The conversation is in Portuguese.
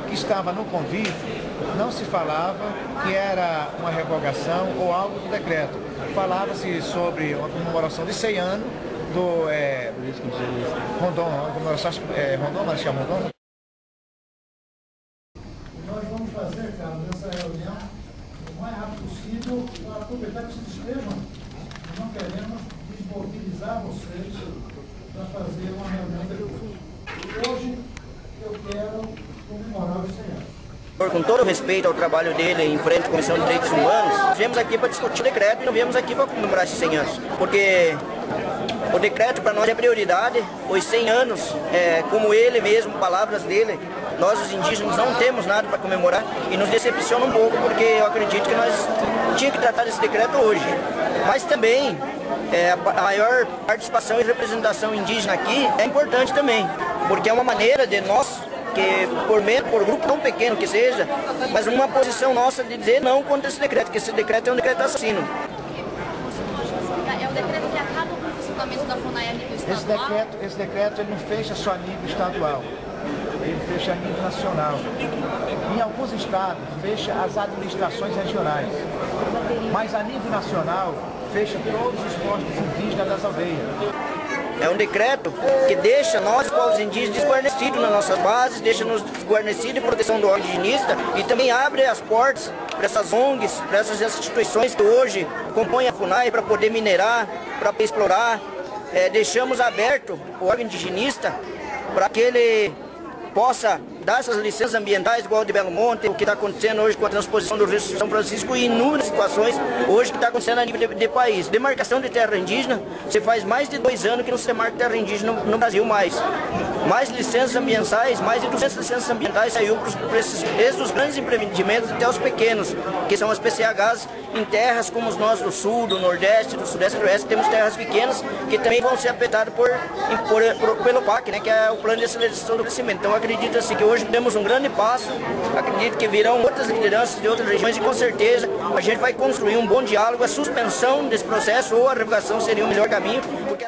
que estava no convite, não se falava que era uma revogação ou algo do decreto. Falava-se sobre uma comemoração de 100 anos do Rondon, Rondon, se chama Rondon. Nós vamos fazer, Carlos, essa reunião o mais rápido possível para aproveitar que se despejam. Nós não queremos desmobilizar vocês para fazer uma reunião depois. Hoje eu quero comemorar os 100 anos. Com todo o respeito ao trabalho dele em frente à Comissão de Direitos Humanos, viemos aqui para discutir o decreto e não viemos aqui para comemorar esses 100 anos. Porque o decreto para nós é prioridade, os 100 anos, como ele mesmo, palavras dele, nós os indígenas não temos nada para comemorar e nos decepciona um pouco porque eu acredito que nós tínhamos que tratar desse decreto hoje. Mas também a maior participação e representação indígena aqui é importante também, porque é uma maneira de nós, que por grupo tão pequeno que seja, mas uma posição nossa de dizer não contra esse decreto, que esse decreto é um decreto assassino. É o decreto que acaba com o funcionamento da FUNAI a nível estadual? Esse decreto ele não fecha só a nível estadual, ele fecha a nível nacional. Em alguns estados, fecha as administrações regionais, mas a nível nacional, fecha todos os postos indígenas das aldeias. É um decreto que deixa nós, povos indígenas, desguarnecidos nas nossas bases, deixa-nos desguarnecidos em proteção do órgão indigenista e também abre as portas para essas ONGs, para essas instituições que hoje compõem a FUNAI para poder minerar, para explorar. Deixamos aberto o órgão indigenista para que ele possa dar essas licenças ambientais, igual de Belo Monte, o que está acontecendo hoje com a transposição do Rio São Francisco e inúmeras situações hoje que está acontecendo a nível de país. Demarcação de terra indígena, você faz mais de 2 anos que não se demarca terra indígena no Brasil mais. Mais licenças ambientais, mais de 200 licenças ambientais saiu desde os grandes empreendimentos até os pequenos, que são as PCHs em terras como nós do Sul, do Nordeste, do Sudeste e do Oeste, temos terras pequenas que também vão ser afetadas pelo PAC, né, que é o Plano de Aceleração do Crescimento. Então acredito assim que hoje demos um grande passo, acredito que virão outras lideranças de outras regiões e com certeza a gente vai construir um bom diálogo, a suspensão desse processo ou a revogação seria o melhor caminho. Porque